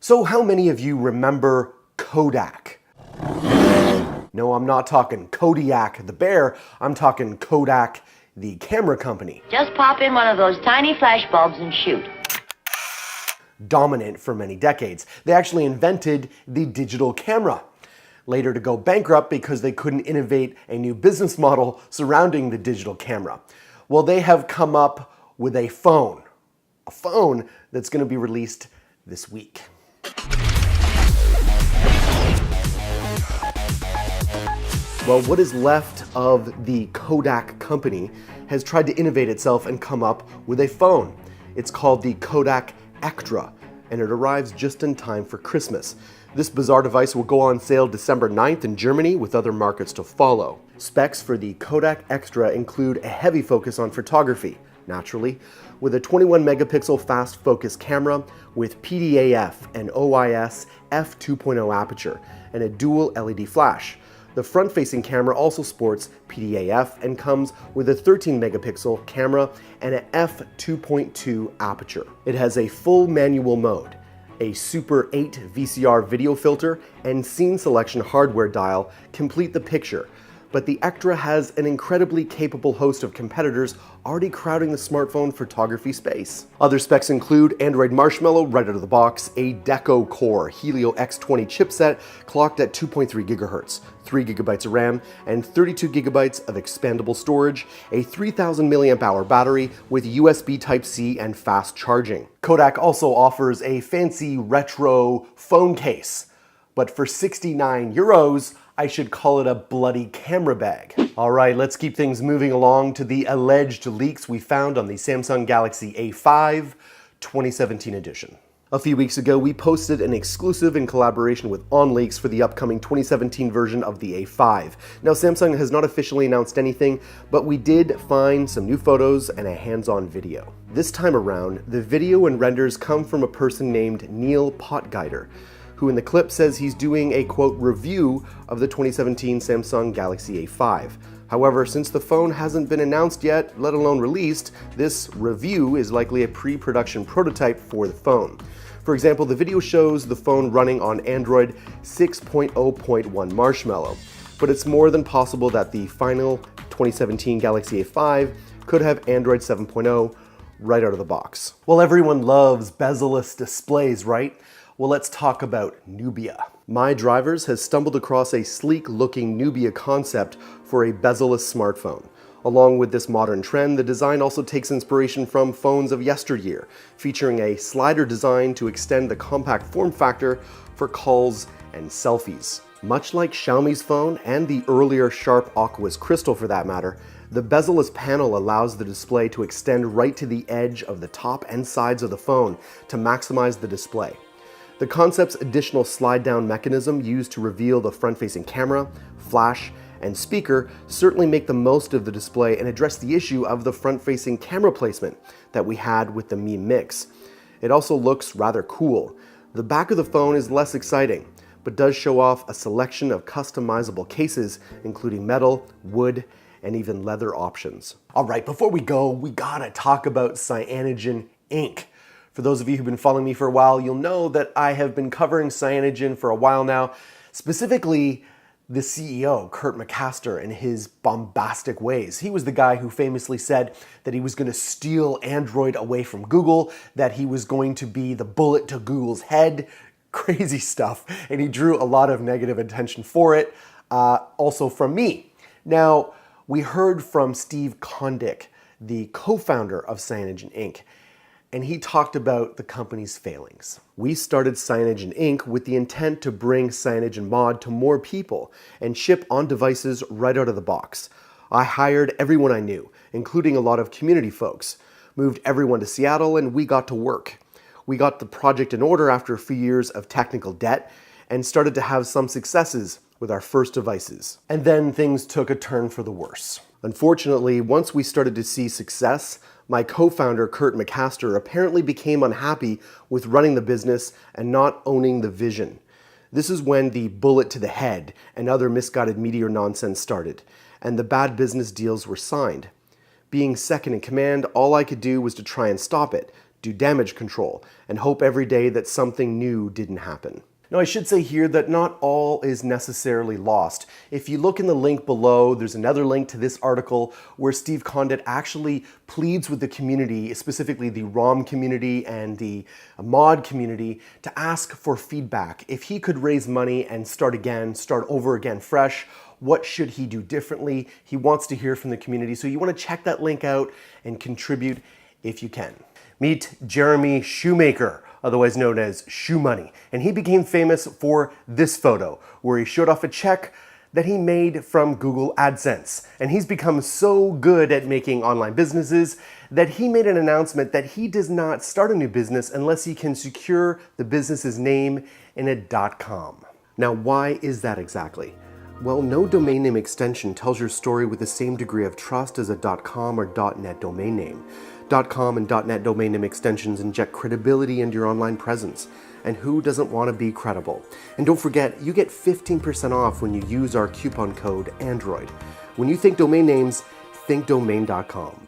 So how many of you remember Kodak? No, I'm not talking Kodiak the bear, I'm talking Kodak the camera company. Just pop in one of those tiny flash bulbs and shoot. Dominant for many decades. They actually invented the digital camera, later to go bankrupt because they couldn't innovate a new business model surrounding the digital camera. Well, they have come up with a phone that's going to be released this week. Well, what is left of the Kodak company has tried to innovate itself and come up with a phone. It's called the Kodak Ektra, and it arrives just in time for Christmas. This bizarre device will go on sale December 9th in Germany, with other markets to follow. Specs for the Kodak Ektra include a heavy focus on photography, naturally, with a 21 megapixel fast focus camera with PDAF and OIS f2.0 aperture and a dual LED flash. The front-facing camera also sports PDAF and comes with a 13 megapixel camera and an f2.2 aperture. It has a full manual mode, a Super 8 VCR video filter, and scene selection hardware dial complete the picture. But the Ektra has an incredibly capable host of competitors already crowding the smartphone photography space. Other specs include Android Marshmallow right out of the box, a Deco Core Helio X20 chipset clocked at 2.3 GHz, 3 GB of RAM, and 32 GB of expandable storage, a 3000 mAh battery with USB Type-C and fast charging. Kodak also offers a fancy retro phone case, but for 69 euros, I should call it a bloody camera bag. All right, let's keep things moving along to the alleged leaks we found on the Samsung Galaxy A5 2017 edition. A few weeks ago, we posted an exclusive in collaboration with OnLeaks for the upcoming 2017 version of the A5. Now, Samsung has not officially announced anything, but we did find some new photos and a hands-on video. This time around, the video and renders come from a person named Neil Potgeider, who in the clip says he's doing a, quote, review of the 2017 Samsung Galaxy A5. However, since the phone hasn't been announced yet, let alone released, this review is likely a pre-production prototype for the phone. For example, the video shows the phone running on Android 6.0.1 Marshmallow, but it's more than possible that the final 2017 Galaxy A5 could have Android 7.0 right out of the box. Well, everyone loves bezel-less displays, right? Well, let's talk about Nubia. My Drivers has stumbled across a sleek-looking Nubia concept for a bezel-less smartphone. Along with this modern trend, the design also takes inspiration from phones of yesteryear, featuring a slider design to extend the compact form factor for calls and selfies. Much like Xiaomi's phone and the earlier Sharp Aqua's Crystal for that matter, the bezel-less panel allows the display to extend right to the edge of the top and sides of the phone to maximize the display. The concept's additional slide-down mechanism used to reveal the front-facing camera, flash, and speaker certainly make the most of the display and address the issue of the front-facing camera placement that we had with the Mi Mix. It also looks rather cool. The back of the phone is less exciting, but does show off a selection of customizable cases, including metal, wood, and even leather options. All right, before we go, we gotta talk about cyanogen ink. For those of you who've been following me for a while, you'll know that I have been covering cyanogen for a while now, specifically the CEO, Kurt McCaster, and his bombastic ways. He was the guy who famously said that he was going to steal Android away from Google, that he was going to be the bullet to Google's head, crazy stuff, and he drew a lot of negative attention for it, also from me. Now, we heard from Steve Kondik, the co-founder of Cyanogen Inc., and he talked about the company's failings. We started Cyanogen Inc. with the intent to bring Cyanogen Mod to more people and ship on devices right out of the box. I hired everyone I knew, including a lot of community folks, moved everyone to Seattle, and we got to work. We got the project in order after a few years of technical debt and started to have some successes with our first devices. And then things took a turn for the worse. Unfortunately, once we started to see success, my co-founder, Kurt McCaster, apparently became unhappy with running the business and not owning the vision. This is when the bullet to the head and other misguided media nonsense started, and the bad business deals were signed. Being second in command, all I could do was to try and stop it, do damage control, and hope every day that something new didn't happen. Now, I should say here that not all is necessarily lost. If you look in the link below, there's another link to this article where Steve Condit actually pleads with the community, specifically the ROM community and the mod community, to ask for feedback. If he could raise money and start over again fresh, what should he do differently? He wants to hear from the community, so you want to check that link out and contribute if you can. Meet Jeremy Shoemaker, otherwise known as Shoe Money, and he became famous for this photo where he showed off a check that he made from Google AdSense. And he's become so good at making online businesses that he made an announcement that he does not start a new business unless he can secure the business's name in a .com. Now, why is that exactly? Well, no domain name extension tells your story with the same degree of trust as a .com or .net domain name. .com and .net domain name extensions inject credibility into your online presence. And who doesn't want to be credible? And don't forget, you get 15% off when you use our coupon code ANDROID. When you think domain names, think domain.com.